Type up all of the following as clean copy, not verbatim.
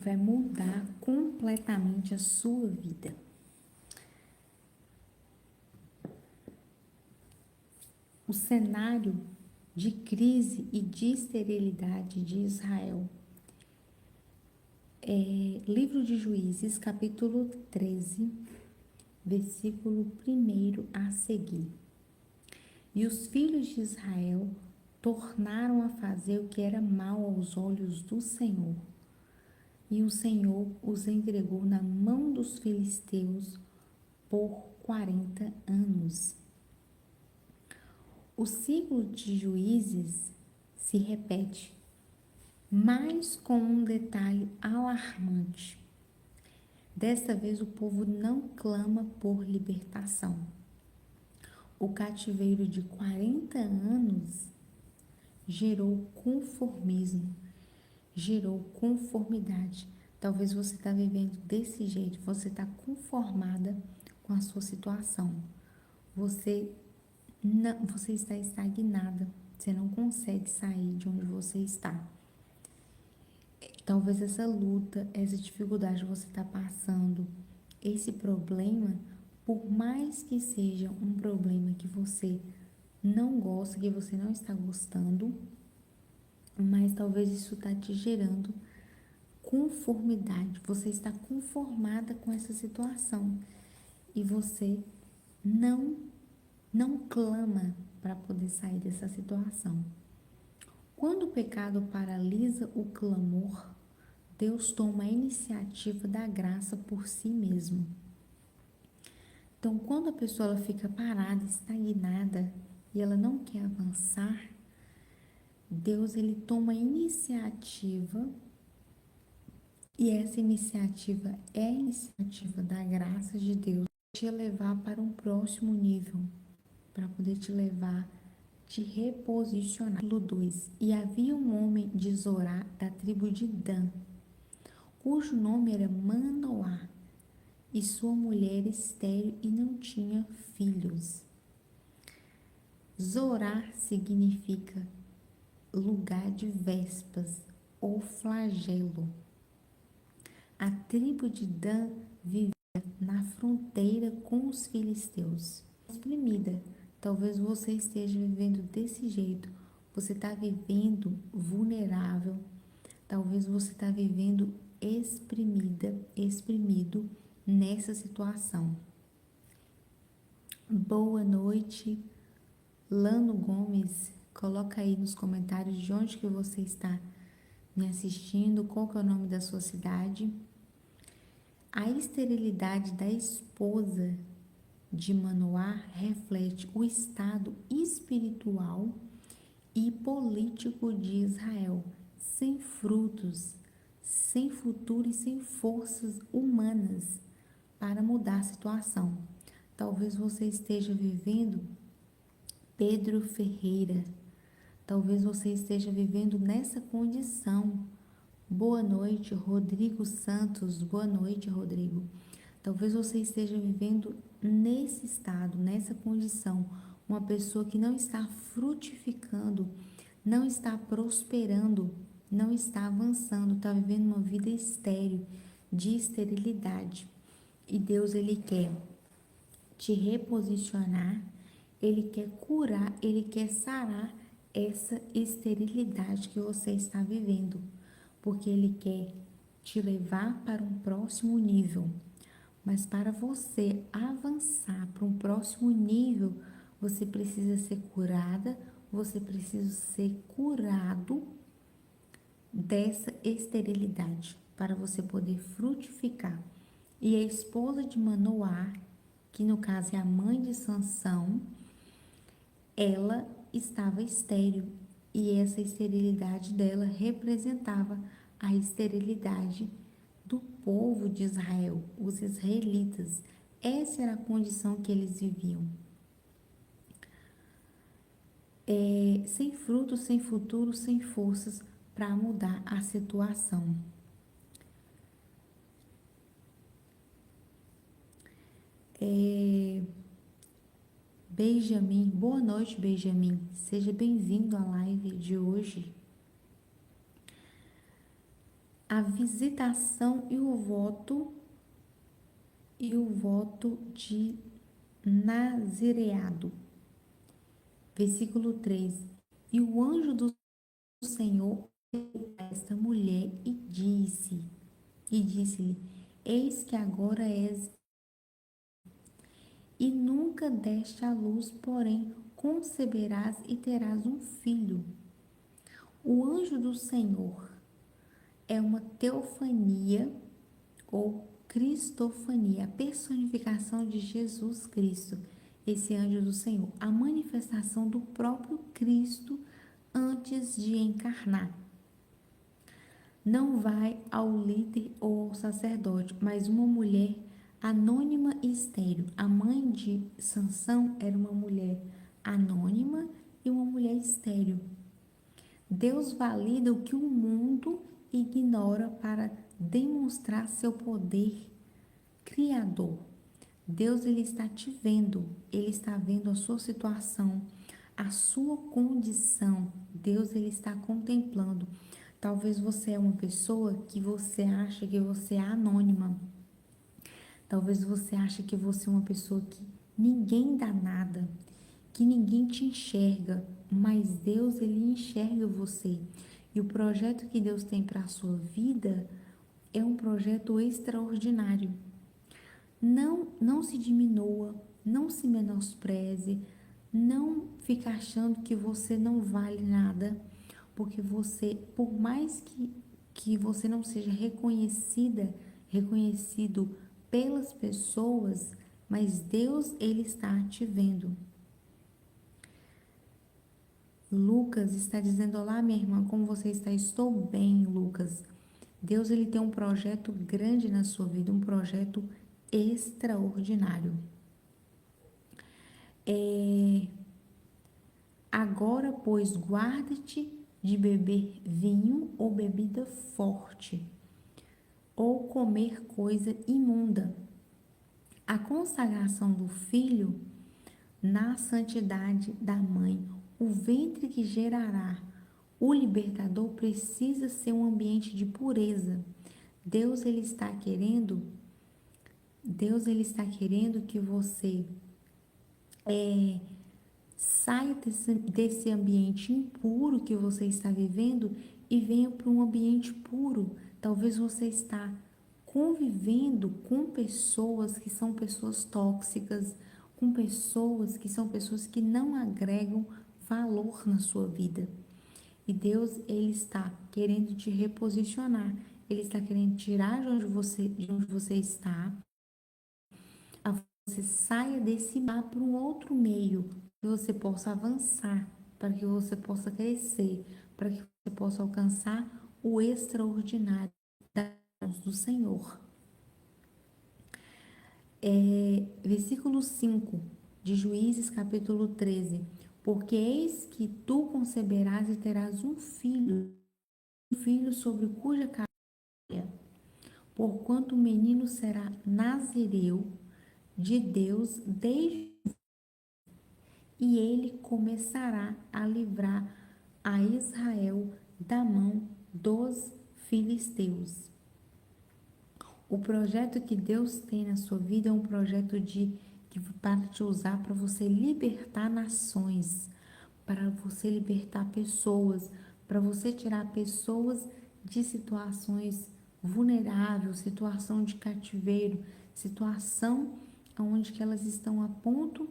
vai mudar completamente a sua vida. O cenário de crise e de esterilidade de Israel. Livro de Juízes, capítulo 13, versículo 1 a seguir. E os filhos de Israel tornaram a fazer o que era mal aos olhos do Senhor. E o Senhor os entregou na mão dos filisteus por 40 anos. O ciclo de Juízes se repete, mas com um detalhe alarmante. Desta vez o povo não clama por libertação. O cativeiro de 40 anos gerou conformismo, gerou conformidade. Talvez você está vivendo desse jeito, você está conformada com a sua situação. Você está estagnada, você não consegue sair de onde você está. Talvez essa luta, essa dificuldade que você está passando, esse problema, por mais que seja um problema que você não gosta, que você não está gostando, mas talvez isso está te gerando conformidade. Você está conformada com essa situação e você não clama para poder sair dessa situação. Quando o pecado paralisa o clamor, Deus toma a iniciativa da graça por si mesmo. Então, quando a pessoa ela fica parada, estagnada e ela não quer avançar, Deus ele toma a iniciativa e essa iniciativa é a iniciativa da graça de Deus te levar para um próximo nível, para poder te levar, te reposicionar. Capítulo 2. E havia um homem de Zorá, da tribo de Dan, cujo nome era Manoá, e sua mulher estéril e não tinha filhos. Zorá significa lugar de vespas ou flagelo. A tribo de Dan vivia na fronteira com os filisteus. Exprimida, talvez você esteja vivendo desse jeito. Você está vivendo vulnerável. Talvez você está vivendo exprimido nessa situação. Boa noite, Lano Gomes. Coloca aí nos comentários de onde que você está me assistindo, qual que é o nome da sua cidade. A esterilidade da esposa de Manoá reflete o estado espiritual e político de Israel, sem frutos, sem futuro e sem forças humanas para mudar a situação. Talvez você esteja vivendo Pedro Ferreira, talvez você esteja vivendo nessa condição. Boa noite, Rodrigo Santos. Boa noite, Rodrigo. Talvez você esteja vivendo nesse estado, nessa condição, uma pessoa que não está frutificando, não está prosperando, não está avançando, está vivendo uma vida estéril, de esterilidade. E Deus, Ele quer te reposicionar, Ele quer curar, Ele quer sarar essa esterilidade que você está vivendo, porque Ele quer te levar para um próximo nível. Mas para você avançar para um próximo nível, você precisa ser curada, você precisa ser curado dessa esterilidade para você poder frutificar. E a esposa de Manoá, que no caso é a mãe de Sansão, ela estava estéril e essa esterilidade dela representava a esterilidade do povo de Israel, os israelitas. Essa era a condição que eles viviam. Sem fruto, sem futuro, sem forças para mudar a situação. Benjamin, boa noite, Benjamin. Seja bem-vindo à live de hoje. a visitação e o voto de nazireado. Versículo 3. E o anjo do Senhor veio a esta mulher e disse-lhe: Eis que agora és e nunca deste à luz, porém conceberás e terás um filho. O anjo do Senhor é uma teofania ou cristofania, a personificação de Jesus Cristo, esse anjo do Senhor, a manifestação do próprio Cristo antes de encarnar. Não vai ao líder ou ao sacerdote, mas uma mulher anônima e estéril. A mãe de Sansão era uma mulher anônima e uma mulher estéril. Deus valida o que o mundo ignora para demonstrar seu poder criador. Deus, ele está te vendo, ele está vendo a sua situação, a sua condição. Deus, ele está contemplando. Talvez você é uma pessoa que você acha que você é anônima. Talvez você ache que você é uma pessoa que ninguém dá nada, que ninguém te enxerga, mas Deus, ele enxerga você. E o projeto que Deus tem para a sua vida é um projeto extraordinário. Não se diminua, não se menospreze, não fique achando que você não vale nada, porque você, por mais que você não seja reconhecido pelas pessoas, mas Deus, ele está te vendo. Lucas está dizendo: olá, minha irmã, como você está? Estou bem, Lucas. Deus, ele tem um projeto grande na sua vida, um projeto extraordinário. Agora, pois, guarda-te de beber vinho ou bebida forte, ou comer coisa imunda. A consagração do filho na santidade da mãe, o ventre que gerará o libertador precisa ser um ambiente de pureza. Deus, ele está querendo, Deus, ele está querendo que você saia desse ambiente impuro que você está vivendo e venha para um ambiente puro. Talvez você está convivendo com pessoas que são pessoas tóxicas, com pessoas que são pessoas que não agregam valor na sua vida. E Deus, ele está querendo te reposicionar. Ele está querendo tirar de onde você está, a você saia desse mar para um outro meio, que você possa avançar, para que você possa crescer, para que você possa alcançar o extraordinário do Senhor. Versículo 5 de Juízes, capítulo 13. Porque eis que tu conceberás e terás um filho sobre cuja cabeça, porquanto o menino será nazireu de Deus desde e ele começará a livrar a Israel da mão dos filisteus. O projeto que Deus tem na sua vida é um projeto para te usar para você libertar nações, para você libertar pessoas, para você tirar pessoas de situações vulneráveis, situação de cativeiro, situação onde que elas estão a ponto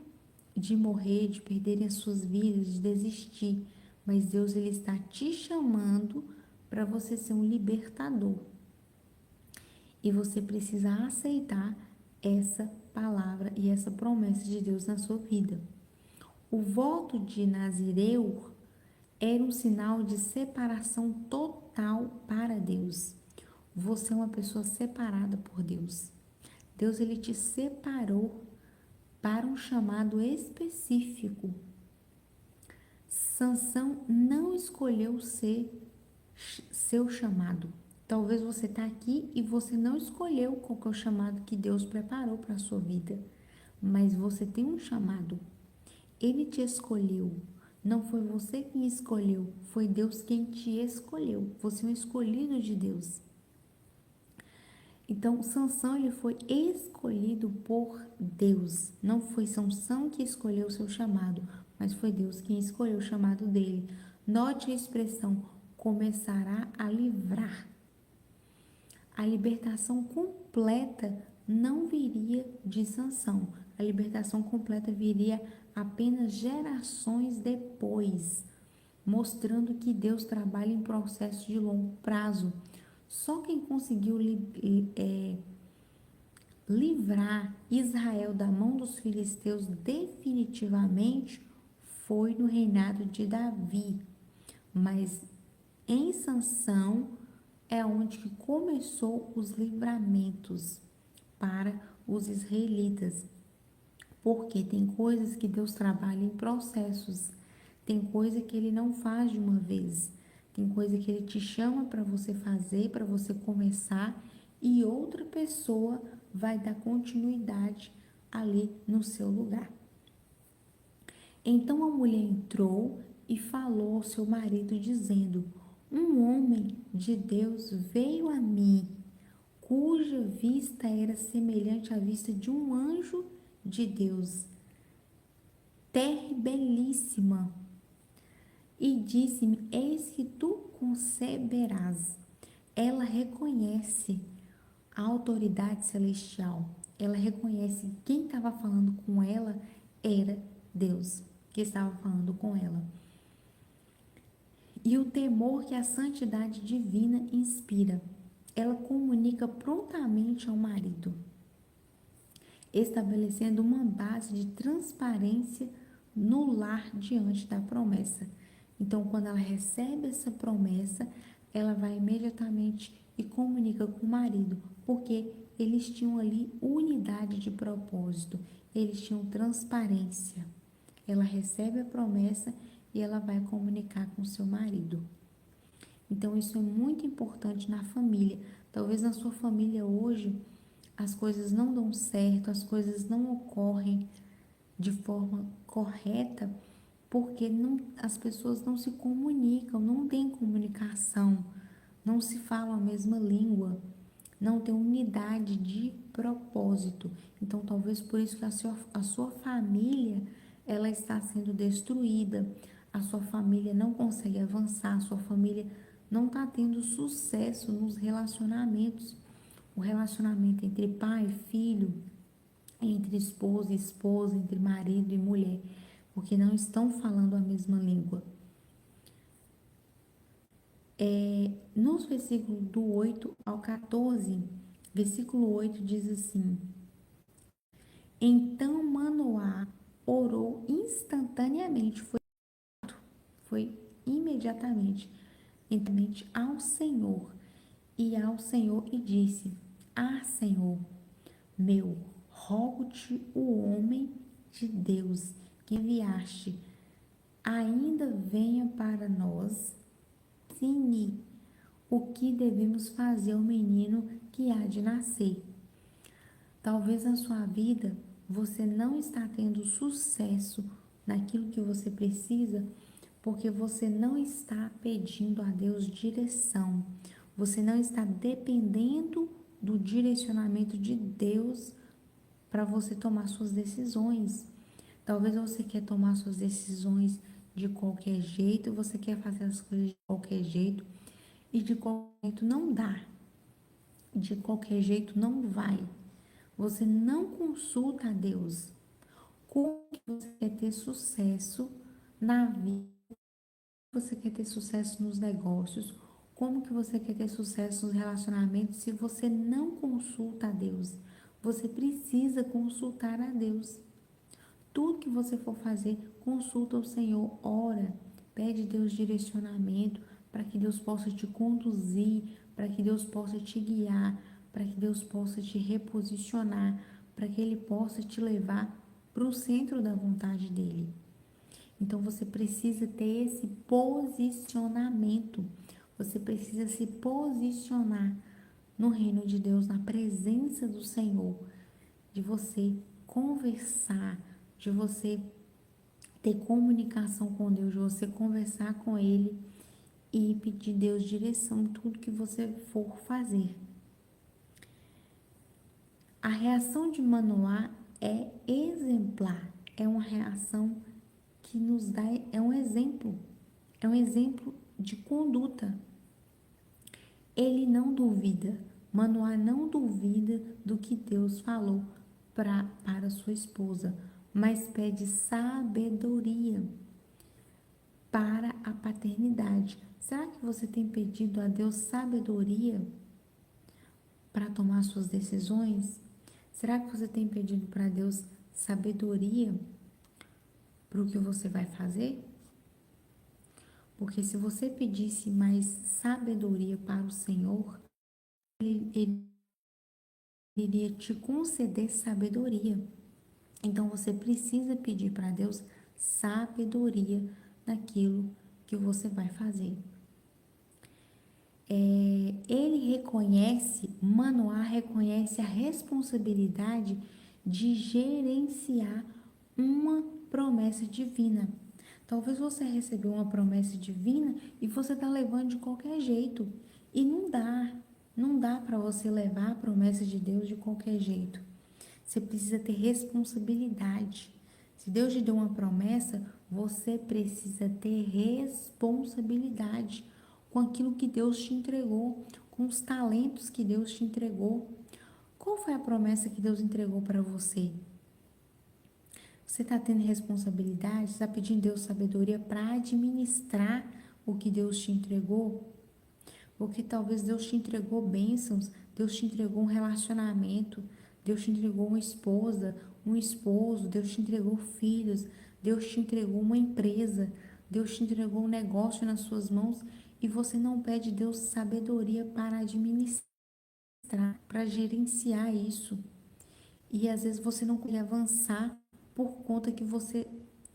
de morrer, de perderem as suas vidas, de desistir. Mas Deus, ele está te chamando para você ser um libertador. E você precisa aceitar essa palavra e essa promessa de Deus na sua vida. O voto de Nazireu era um sinal de separação total para Deus. Você é uma pessoa separada por Deus. Deus, ele te separou para um chamado específico. Sansão não escolheu ser seu chamado. Talvez você está aqui e você não escolheu qual que é o chamado que Deus preparou para a sua vida, mas você tem um chamado. Ele te escolheu. Não foi você quem escolheu, foi Deus quem te escolheu. Você é um escolhido de Deus. Então, Sansão ele foi escolhido por Deus. Não foi Sansão que escolheu o seu chamado, mas foi Deus quem escolheu o chamado dele. Note a expressão começará a livrar. A libertação completa não viria de Sansão. A libertação completa viria apenas gerações depois, mostrando que Deus trabalha em processos de longo prazo. Só quem conseguiu livrar Israel da mão dos filisteus definitivamente foi no reinado de Davi. Mas em Sansão é onde que começou os livramentos para os israelitas. Porque tem coisas que Deus trabalha em processos. Tem coisa que ele não faz de uma vez. Tem coisa que ele te chama para você fazer, para você começar, e outra pessoa vai dar continuidade ali no seu lugar. Então a mulher entrou e falou ao seu marido, dizendo: Um homem de Deus veio a mim, cuja vista era semelhante à vista de um anjo de Deus, terra belíssima, e disse-me: Eis que tu conceberás. Ela reconhece a autoridade celestial. Ela reconhece que quem estava falando com ela era Deus que estava falando com ela. E o temor que a santidade divina inspira, ela comunica prontamente ao marido, estabelecendo uma base de transparência no lar diante da promessa. Então, quando ela recebe essa promessa, ela vai imediatamente e comunica com o marido, porque eles tinham ali unidade de propósito, eles tinham transparência. Ela recebe a promessa e ela vai comunicar com seu marido. Então, isso é muito importante na família. Talvez na sua família hoje as coisas não dão certo, as coisas não ocorrem de forma correta, porque as pessoas não se comunicam, não tem comunicação, não se fala a mesma língua, não tem unidade de propósito. Então, talvez por isso que a sua família ela está sendo destruída, a sua família não consegue avançar, a sua família não está tendo sucesso nos relacionamentos. O relacionamento entre pai e filho, entre esposa e esposa, entre marido e mulher, porque não estão falando a mesma língua. Nos versículos do 8 ao 14, versículo 8 diz assim: Então Manoá orou instantaneamente, foi imediatamente ao Senhor e disse: Ah, Senhor, meu, rogo-te o homem de Deus que enviaste, ainda venha para nós, ensine o que devemos fazer ao menino que há de nascer. Talvez na sua vida você não está tendo sucesso naquilo que você precisa porque você não está pedindo a Deus direção. Você não está dependendo do direcionamento de Deus para você tomar suas decisões. Talvez você quer tomar suas decisões de qualquer jeito, você quer fazer as coisas de qualquer jeito e de qualquer jeito não dá. De qualquer jeito não vai. Você não consulta a Deus. Como que você quer ter sucesso na vida? Você quer ter sucesso nos negócios? Como que você quer ter sucesso nos relacionamentos se você não consulta a Deus? Você precisa consultar a Deus. Tudo que você for fazer, consulta o Senhor, ora, pede Deus direcionamento para que Deus possa te conduzir, para que Deus possa te guiar, para que Deus possa te reposicionar, para que Ele possa te levar para o centro da vontade dEle. Então você precisa ter esse posicionamento, você precisa se posicionar no reino de Deus, na presença do Senhor, de você conversar, de você ter comunicação com Deus, de você conversar com Ele e pedir Deus direção em tudo que você for fazer. A reação de Manoá é exemplar, é uma reação que nos dá, é um exemplo de conduta. Ele não duvida, Manoá não duvida do que Deus falou para sua esposa, mas pede sabedoria para a paternidade. Será que você tem pedido a Deus sabedoria para tomar suas decisões? Será que você tem pedido para Deus sabedoria para o que você vai fazer? Porque se você pedisse mais sabedoria para o Senhor, Ele iria te conceder sabedoria. Então você precisa pedir para Deus sabedoria naquilo que você vai fazer. Ele reconhece, Manoá reconhece a responsabilidade de gerenciar uma promessa divina. Talvez você recebeu uma promessa divina e você está levando de qualquer jeito. E não dá para você levar a promessa de Deus de qualquer jeito. Você precisa ter responsabilidade. Se Deus te deu uma promessa, você precisa ter responsabilidade com aquilo que Deus te entregou, com os talentos que Deus te entregou. Qual foi a promessa que Deus entregou para você? Você está tendo responsabilidade? Está pedindo a Deus sabedoria para administrar o que Deus te entregou? Porque talvez Deus te entregou bênçãos, Deus te entregou um relacionamento, Deus te entregou uma esposa, um esposo, Deus te entregou filhos, Deus te entregou uma empresa, Deus te entregou um negócio nas suas mãos e você não pede a Deus sabedoria para administrar, para gerenciar isso. E às vezes você não consegue avançar por conta que você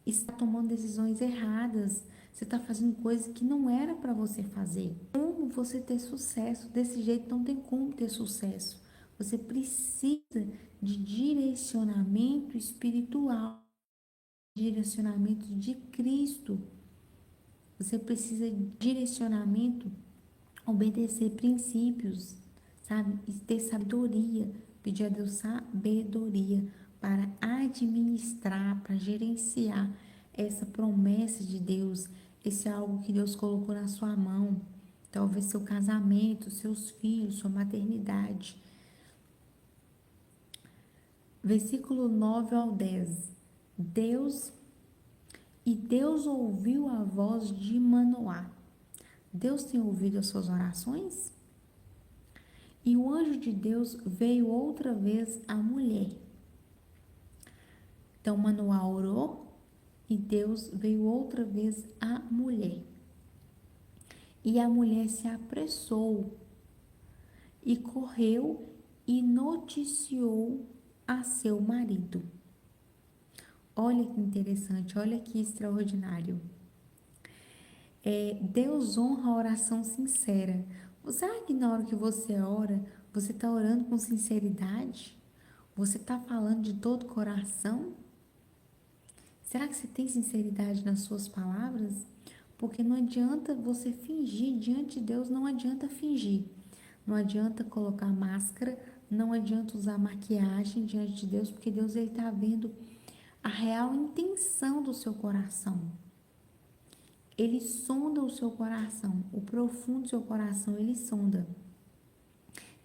está tomando decisões erradas. Você está fazendo coisas que não era para você fazer. Como você ter sucesso? Desse jeito não tem como ter sucesso. Você precisa de direcionamento espiritual, direcionamento de Cristo. Você precisa de direcionamento, obedecer princípios, sabe? E ter sabedoria, pedir a Deus sabedoria para administrar, para gerenciar essa promessa de Deus, esse algo que Deus colocou na sua mão. Talvez seu casamento, seus filhos, sua maternidade. Versículo 9 ao 10. Deus ouviu a voz de Manoá. Deus tem ouvido as suas orações? E o anjo de Deus veio outra vez à mulher. Então Manoá orou e Deus veio outra vez à mulher. E a mulher se apressou e correu e noticiou a seu marido. Olha que interessante, olha que extraordinário. Deus honra a oração sincera. Será que na hora que você ora, você está orando com sinceridade? Você está falando de todo o coração? Será que você tem sinceridade nas suas palavras? Porque não adianta você fingir diante de Deus, não adianta fingir. Não adianta colocar máscara, não adianta usar maquiagem diante de Deus, porque Deus está vendo a real intenção do seu coração. Ele sonda o seu coração, o profundo do seu coração, ele sonda.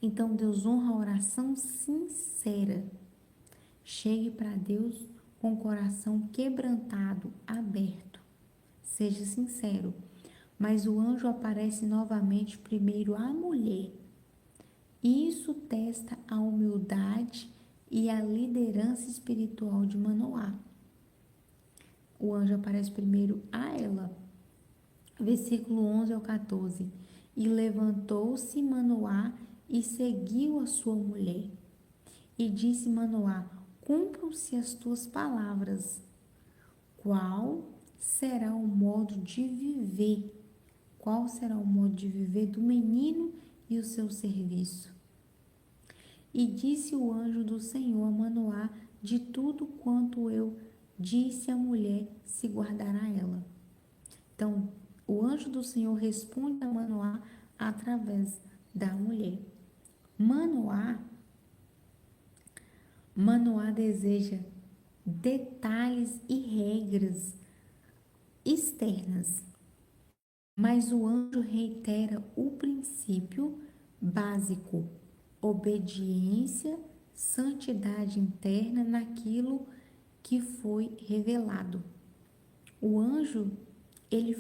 Então, Deus honra a oração sincera. Chegue para Deus com o coração quebrantado, aberto. Seja sincero. Mas o anjo aparece novamente primeiro à mulher. Isso testa a humildade e a liderança espiritual de Manoá. O anjo aparece primeiro a ela. Versículo 11 ao 14. E levantou-se Manoá e seguiu a sua mulher. E disse Manoá: cumpram-se as tuas palavras. Qual será o modo de viver? Qual será o modo de viver do menino e o seu serviço? E disse o anjo do Senhor a Manoá: de tudo quanto eu disse à mulher, se guardará ela. Então, o anjo do Senhor responde a Manoá através da mulher. Manoá Manoá deseja detalhes e regras externas, mas o anjo reitera o princípio básico: obediência, santidade interna naquilo que foi revelado. O anjo, ele,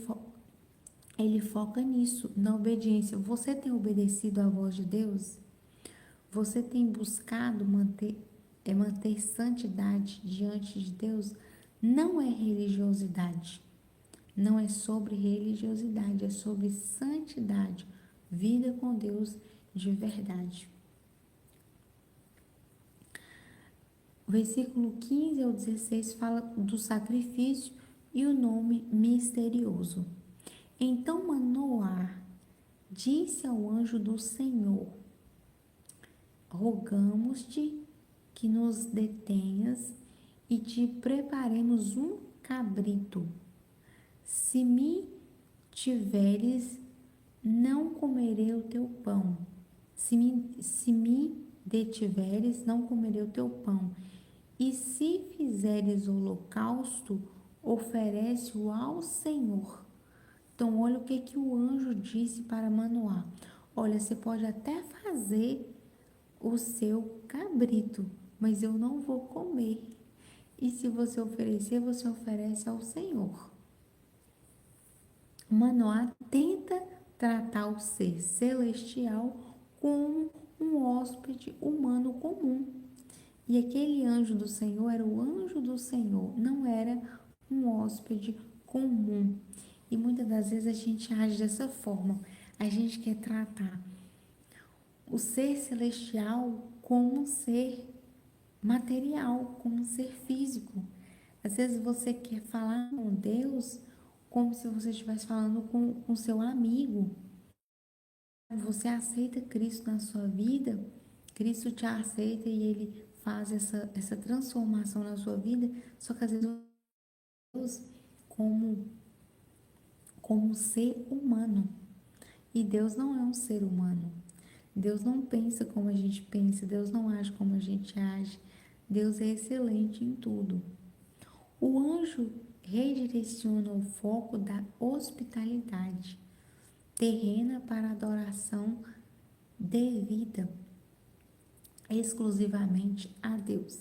ele foca nisso, na obediência. Você tem obedecido à voz de Deus? Você tem buscado manter santidade diante de Deus? Não é religiosidade. Não é sobre religiosidade, é sobre santidade, vida com Deus de verdade. O versículo 15 ao 16 fala do sacrifício e o nome misterioso. Então Manoá disse ao anjo do Senhor: rogamos-te que nos detenhas e te preparemos um cabrito. Se me tiveres, não comerei o teu pão. Se me detiveres, não comerei o teu pão. E se fizeres holocausto, oferece-o ao Senhor. Então, olha o que o anjo disse para Manoá. Olha, você pode até fazer o seu cabrito, mas eu não vou comer. E se você oferecer, você oferece ao Senhor. Manoá tenta tratar o ser celestial como um hóspede humano comum. E aquele anjo do Senhor era o anjo do Senhor, não era um hóspede comum. E muitas das vezes a gente age dessa forma. A gente quer tratar o ser celestial como um ser material, como um ser físico. Às vezes você quer falar com Deus como se você estivesse falando com seu amigo. Você aceita Cristo na sua vida, Cristo te aceita e Ele faz essa transformação na sua vida, só que às vezes Deus como um ser humano. E Deus não é um ser humano. Deus não pensa como a gente pensa, Deus não age como a gente age. Deus é excelente em tudo. O anjo redireciona o foco da hospitalidade terrena para adoração devida exclusivamente a Deus.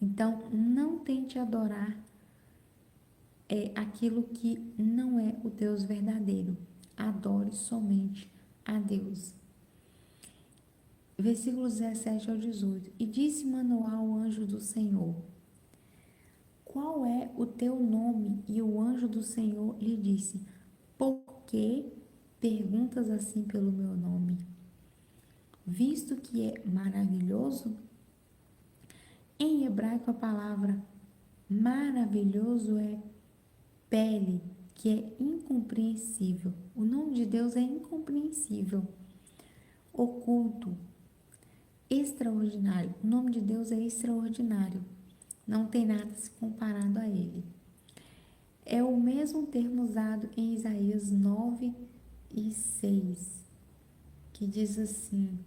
Então, não tente adorar aquilo que não é o Deus verdadeiro. Adore somente a Deus. Versículos 17 ao 18. E disse Manoá ao anjo do Senhor: qual é o teu nome? E o anjo do Senhor lhe disse: por que perguntas assim pelo meu nome? Visto que é maravilhoso, em hebraico a palavra maravilhoso é pele, que é incompreensível. O nome de Deus é incompreensível, oculto, extraordinário. O nome de Deus é extraordinário. Não tem nada se comparado a ele. É o mesmo termo usado em Isaías 9 e 6, que diz assim: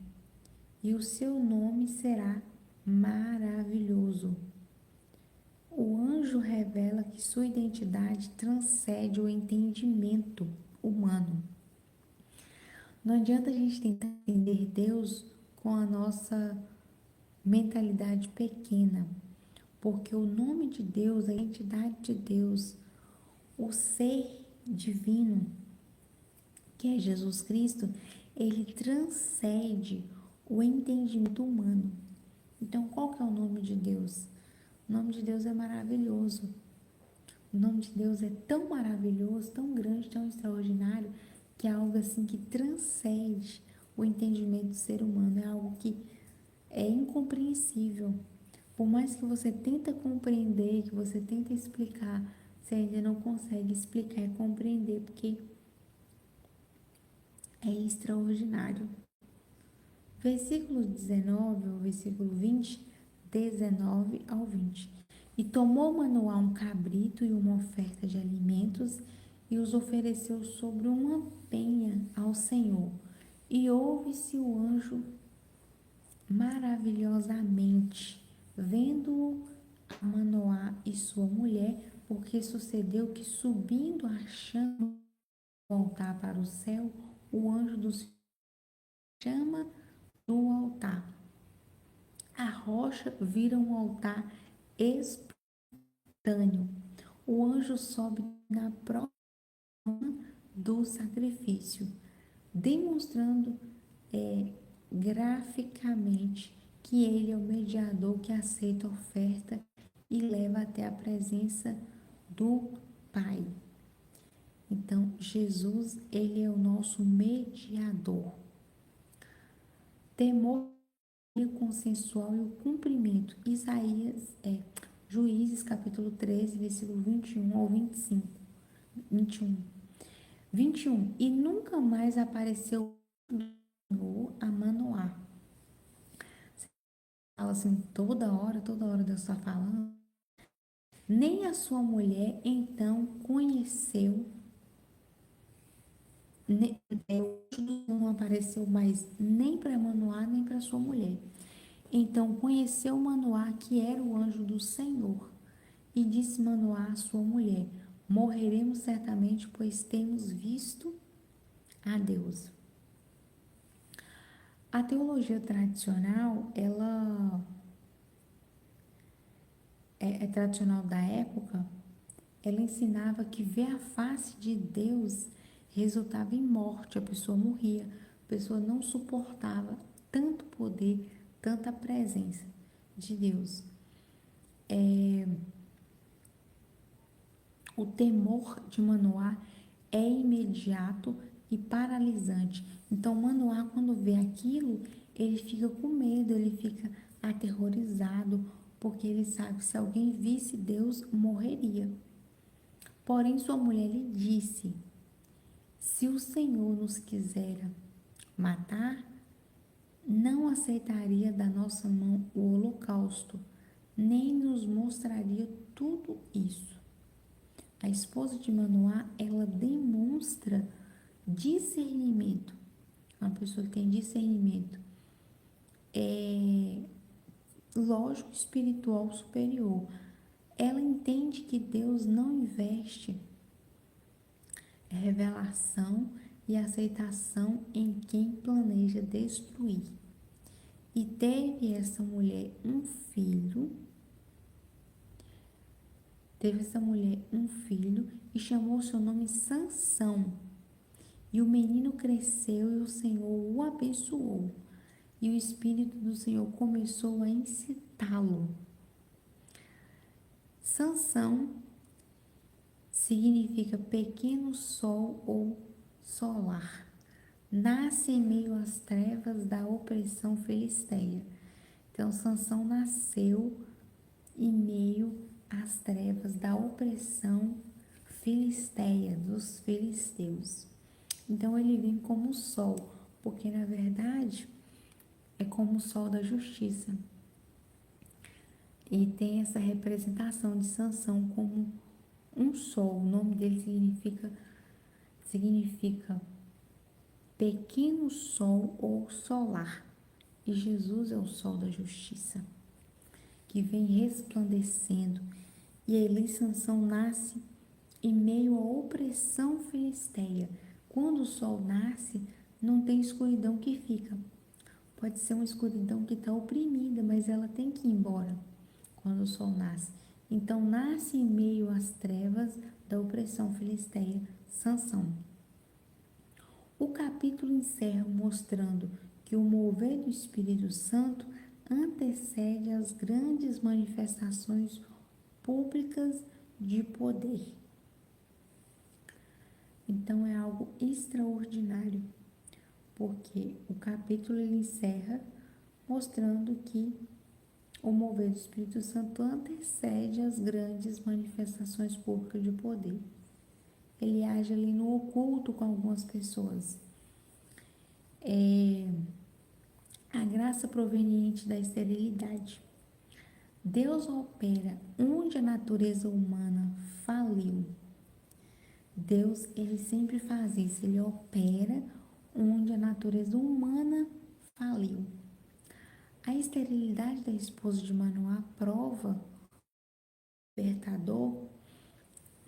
e o seu nome será maravilhoso. O anjo revela que sua identidade transcende o entendimento humano. Não adianta a gente tentar entender Deus com a nossa mentalidade pequena, porque o nome de Deus, a identidade de Deus, o ser divino, que é Jesus Cristo, ele transcende o entendimento humano. Então, qual que é o nome de Deus? O nome de Deus é maravilhoso. O nome de Deus é tão maravilhoso, tão grande, tão extraordinário, que é algo assim que transcende o entendimento do ser humano. É algo que é incompreensível. Por mais que você tenta compreender, que você tenta explicar, você ainda não consegue explicar e compreender, porque é extraordinário. Versículo 19 ao versículo 20, 19 ao 20. E tomou Manoá um cabrito e uma oferta de alimentos e os ofereceu sobre uma penha ao Senhor. E ouve-se o anjo maravilhosamente Vendo Manoá e sua mulher, porque sucedeu que subindo a chama voltar para o céu, o anjo do Senhor chama do altar. A rocha vira um altar espontâneo. O anjo sobe na prova do sacrifício, demonstrando graficamente que ele é o mediador que aceita a oferta e leva até a presença do Pai. Então, Jesus, ele é o nosso mediador. Temor consensual e o cumprimento. Juízes capítulo 13, versículo 21 ao 25. 21. 21. E nunca mais apareceu a Manoá. Fala assim, toda hora Deus está falando. Nem a sua mulher então conheceu, não apareceu mais nem para Manoá, nem para sua mulher. Então conheceu Manoá, que era o anjo do Senhor, e disse Manoá à sua mulher: morreremos certamente, pois temos visto a Deus. A teologia tradicional, ela é tradicional da época, ela ensinava que ver a face de Deus resultava em morte, a pessoa morria, a pessoa não suportava tanto poder, tanta presença de Deus. O temor de Manoá é imediato e paralisante. Então, Manoá, quando vê aquilo, ele fica com medo, ele fica aterrorizado, porque ele sabe que se alguém visse Deus, morreria. Porém, sua mulher lhe disse: se o Senhor nos quiser matar, não aceitaria da nossa mão o holocausto, nem nos mostraria tudo isso. A esposa de Manoá, ela demonstra discernimento. Uma pessoa que tem discernimento lógico, espiritual superior. Ela entende que Deus não investe revelação e aceitação em quem planeja destruir. E teve essa mulher um filho, e chamou seu nome Sansão. E o menino cresceu e o Senhor o abençoou. E o Espírito do Senhor começou a incitá-lo. Sansão significa pequeno sol ou solar. Nasce em meio às trevas da opressão filisteia. Então, Sansão nasceu em meio às trevas da opressão filisteia, dos filisteus. Então, ele vem como o sol, porque na verdade é como o sol da justiça. E tem essa representação de Sansão como um sol. O nome dele significa pequeno sol ou solar. E Jesus é o sol da justiça, que vem resplandecendo. E aí Sansão nasce em meio à opressão filisteia. Quando o sol nasce, não tem escuridão que fica. Pode ser uma escuridão que está oprimida, mas ela tem que ir embora quando o sol nasce. Então, nasce em meio às trevas da opressão filisteia, Sansão. O capítulo encerra mostrando que o mover do Espírito Santo antecede as grandes manifestações públicas de poder. Então, é algo extraordinário, porque o capítulo ele encerra mostrando que o mover do Espírito Santo antecede as grandes manifestações públicas de poder. Ele age ali no oculto com algumas pessoas. A graça proveniente da esterilidade. Deus opera onde a natureza humana faliu. Deus, ele sempre faz isso, ele opera onde a natureza humana faliu. A esterilidade da esposa de Manoá prova o libertador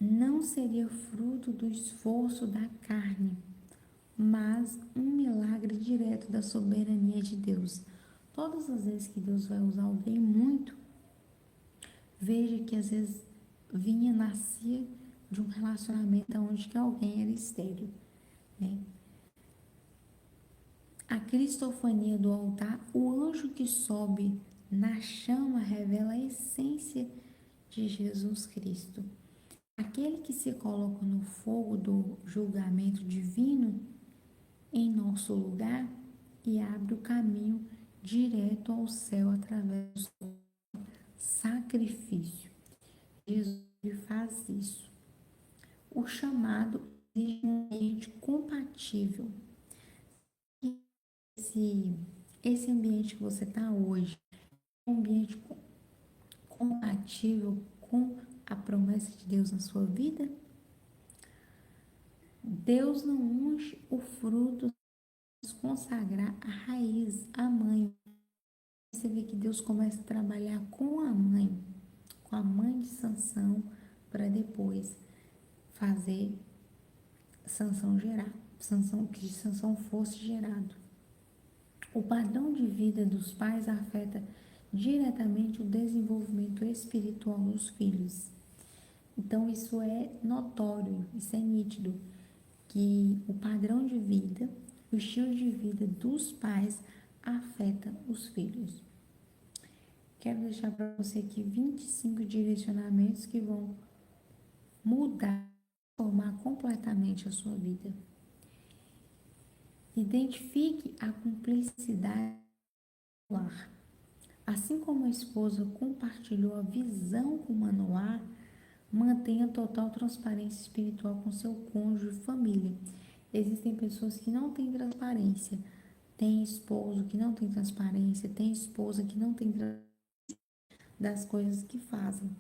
não seria fruto do esforço da carne, mas um milagre direto da soberania de Deus. Todas as vezes que Deus vai usar alguém muito, veja que às vezes nascia de um relacionamento onde que alguém era estéril, né? A cristofania do altar, o anjo que sobe na chama revela a essência de Jesus Cristo. Aquele que se coloca no fogo do julgamento divino em nosso lugar e abre o caminho direto ao céu através do sacrifício. Jesus faz isso. O chamado é um ambiente compatível. Esse ambiente que você está hoje é um ambiente compatível com a promessa de Deus na sua vida? Deus não unge o fruto, consagrar a raiz, a mãe. Você vê que Deus começa a trabalhar com a mãe de Sansão, para depois fazer Sansão gerar, que Sansão fosse gerado. O padrão de vida dos pais afeta diretamente o desenvolvimento espiritual dos filhos. Então, isso é notório, isso é nítido, que o padrão de vida, o estilo de vida dos pais afeta os filhos. Quero deixar para você aqui 25 direcionamentos que vão mudar, transformar completamente a sua vida. Identifique a cumplicidade do lar. Assim como a esposa compartilhou a visão com Manoá, mantenha total transparência espiritual com seu cônjuge e família. Existem pessoas que não têm transparência. Tem esposo que não tem transparência, tem esposa que não tem transparência das coisas que fazem.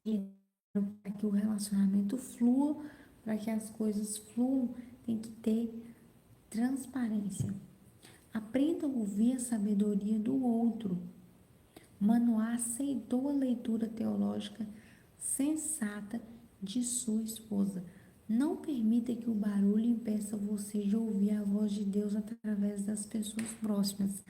E para que o relacionamento flua, para que as coisas fluam, tem que ter transparência. Aprenda a ouvir a sabedoria do outro. Manoá aceitou a leitura teológica sensata de sua esposa. Não permita que o barulho impeça você de ouvir a voz de Deus através das pessoas próximas.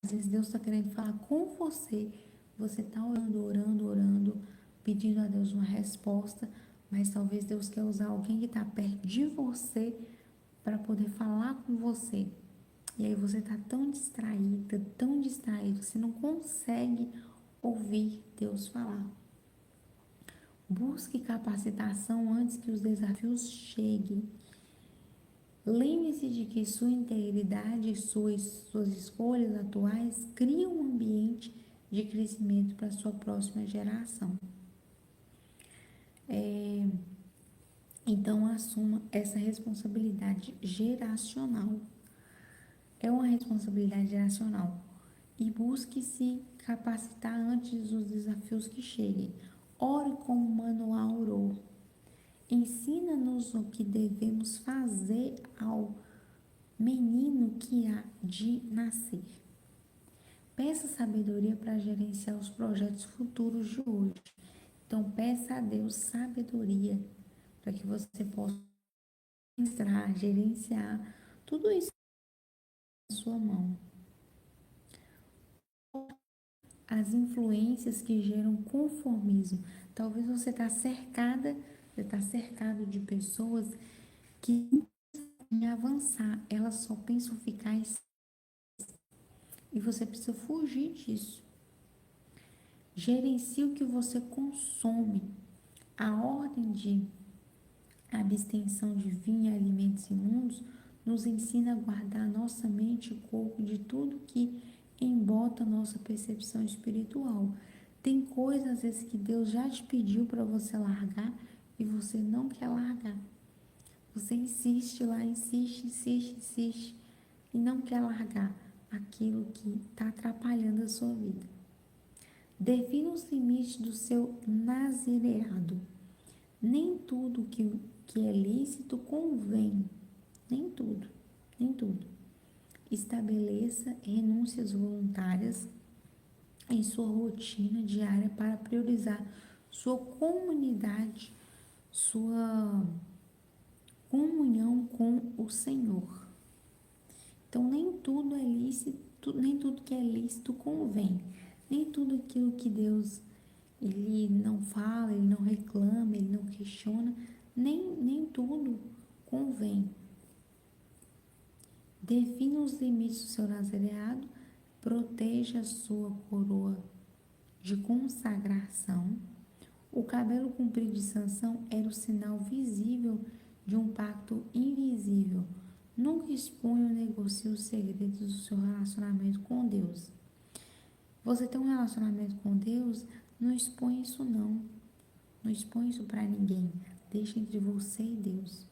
Às vezes Deus está querendo falar com você. Você está orando, pedindo a Deus uma resposta, mas talvez Deus quer usar alguém que está perto de você para poder falar com você. E aí você está tão distraído, você não consegue ouvir Deus falar. Busque capacitação antes que os desafios cheguem. Lembre-se de que sua integridade e suas escolhas atuais criam um ambiente de crescimento para a sua próxima geração. Então, assuma essa responsabilidade geracional. É uma responsabilidade geracional. E busque se capacitar antes dos desafios que cheguem. Ore como Manoá orou. Ensina-nos o que devemos fazer ao menino que há de nascer. Peça sabedoria para gerenciar os projetos futuros de hoje. Então, peça a Deus sabedoria para que você possa administrar, gerenciar tudo isso na sua mão. As influências que geram conformismo. Talvez você está cercado de pessoas que em avançar, elas só pensam ficar e você precisa fugir disso. Gerencie o que você consome. A ordem de abstenção de vinho e alimentos imundos nos ensina a guardar nossa mente e corpo de tudo que embota nossa percepção espiritual. Tem coisas às vezes que Deus já te pediu para você largar e você não quer largar. Você insiste lá, insiste e não quer largar aquilo que está atrapalhando a sua vida. Defina os limites do seu nazireado. Nem tudo que é lícito convém. Nem tudo. estabeleça renúncias voluntárias em sua rotina diária para priorizar sua comunidade, sua comunhão com o Senhor. Então, nem tudo é lícito, nem tudo que é lícito convém. Nem tudo aquilo que Deus ele não fala, ele não reclama, ele não questiona, nem tudo convém. Defina os limites do seu nazareado, proteja a sua coroa de consagração. O cabelo comprido de Sansão era o sinal visível de um pacto invisível. Nunca exponha ou negocie os segredos do seu relacionamento com Deus. Você tem um relacionamento com Deus, não expõe isso não. Não expõe isso para ninguém. Deixa entre você e Deus.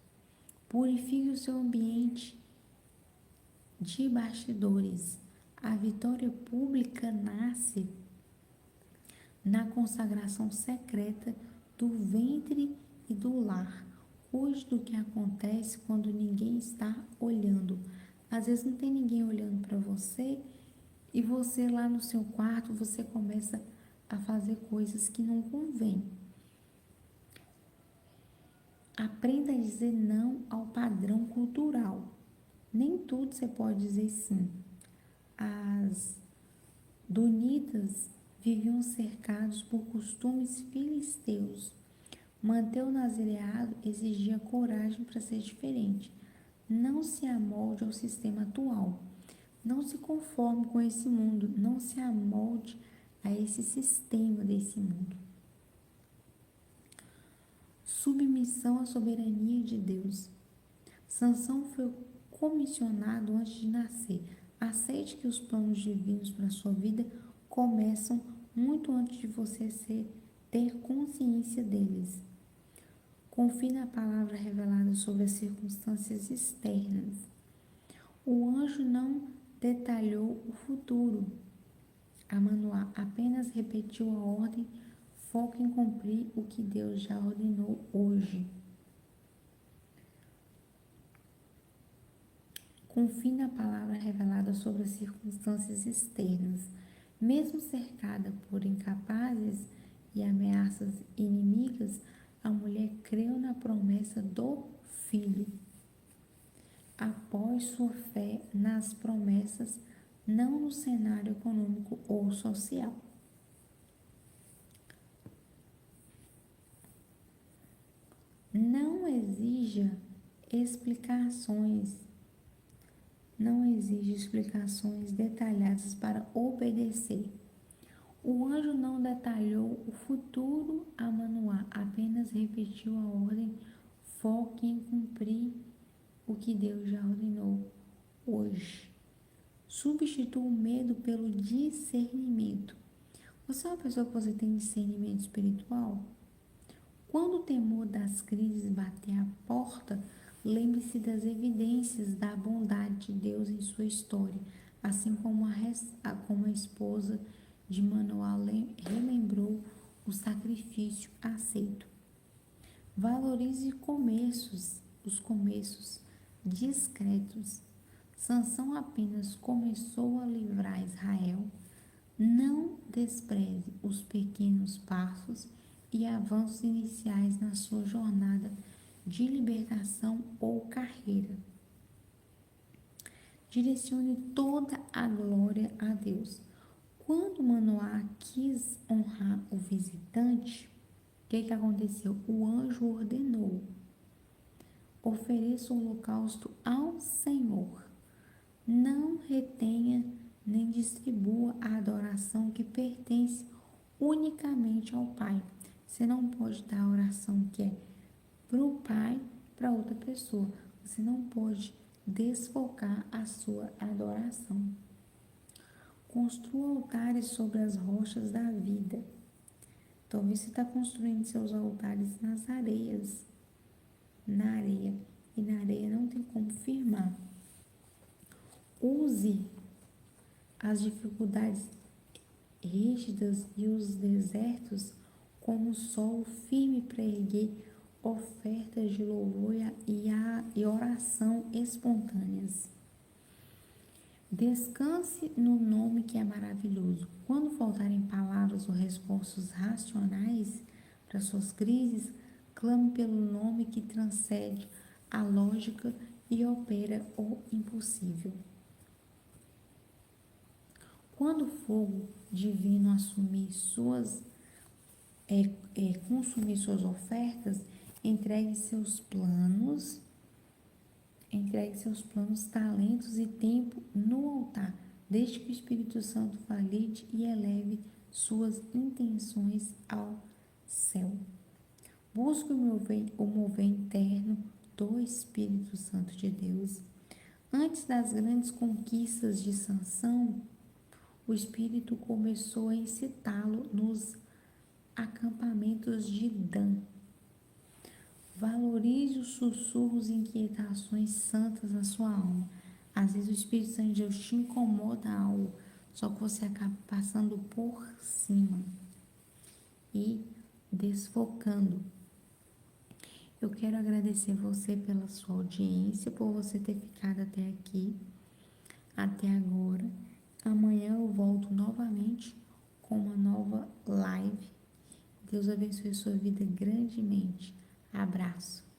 Purifique o seu ambiente de bastidores. A vitória pública nasce na consagração secreta do ventre e do lar. Hoje do que acontece quando ninguém está olhando. Às vezes não tem ninguém olhando para você e você lá no seu quarto, você começa a fazer coisas que não convém. Aprenda a dizer não ao padrão cultural. Nem tudo você pode dizer sim. As dunitas viviam cercados por costumes filisteus. Manter o nazareado exigia coragem para ser diferente. Não se amolde ao sistema atual. Não se conforme com esse mundo. Não se amolde a esse sistema desse mundo. Submissão à soberania de Deus. Sansão foi comissionado antes de nascer. Aceite que os planos divinos para a sua vida começam muito antes de você ter consciência deles. Confie na palavra revelada sobre as circunstâncias externas. O anjo não detalhou o futuro. A Manoá apenas repetiu a ordem, foca em cumprir o que Deus já ordenou hoje. Confie na palavra revelada sobre as circunstâncias externas. Mesmo cercada por incapazes e ameaças inimigas, a mulher creu na promessa do filho. Apoie sua fé nas promessas, não no cenário econômico ou social. Não exija explicações detalhadas para obedecer. O anjo não detalhou o futuro a Manoá, apenas repetiu a ordem, foque em cumprir o que Deus já ordenou hoje. Substitua o medo pelo discernimento. Você é uma pessoa que você tem discernimento espiritual? Quando o temor das crises bater à porta, lembre-se das evidências da bondade de Deus em sua história, assim como a esposa de Manoá relembrou o sacrifício aceito. Valorize os começos discretos. Sansão apenas começou a livrar Israel. Não despreze os pequenos passos e avanços iniciais na sua jornada de libertação ou carreira. Direcione toda a glória a Deus. Quando Manoá quis honrar o visitante, o que aconteceu? O anjo ordenou: ofereça o holocausto ao Senhor. Não retenha nem distribua a adoração que pertence unicamente ao Pai. Você não pode dar a oração que é para o Pai para outra pessoa. Você não pode desfocar a sua adoração. Construa altares sobre as rochas da vida. Talvez você está construindo seus altares nas areias, na areia, e na areia não tem como firmar. Use as dificuldades rígidas e os desertos como solo firme para erguer ofertas de louvor e oração espontâneas. Descanse no nome que é maravilhoso. Quando faltarem palavras ou respostas racionais para suas crises, clame pelo nome que transcende a lógica e opera o impossível. Quando o fogo divino consumir suas ofertas, entregue seus planos, talentos e tempo no altar. Deixe que o Espírito Santo valide e eleve suas intenções ao céu. Busque o mover interno do Espírito Santo de Deus. Antes das grandes conquistas de Sansão, o Espírito começou a incitá-lo nos acampamentos de Dan. Valorize os sussurros e inquietações santas na sua alma. Às vezes o Espírito Santo de Deus te incomoda algo, só que você acaba passando por cima e desfocando. Eu quero agradecer você pela sua audiência, por você ter ficado até aqui, até agora. Amanhã eu volto novamente com uma nova live. Deus abençoe sua vida grandemente. Abraço.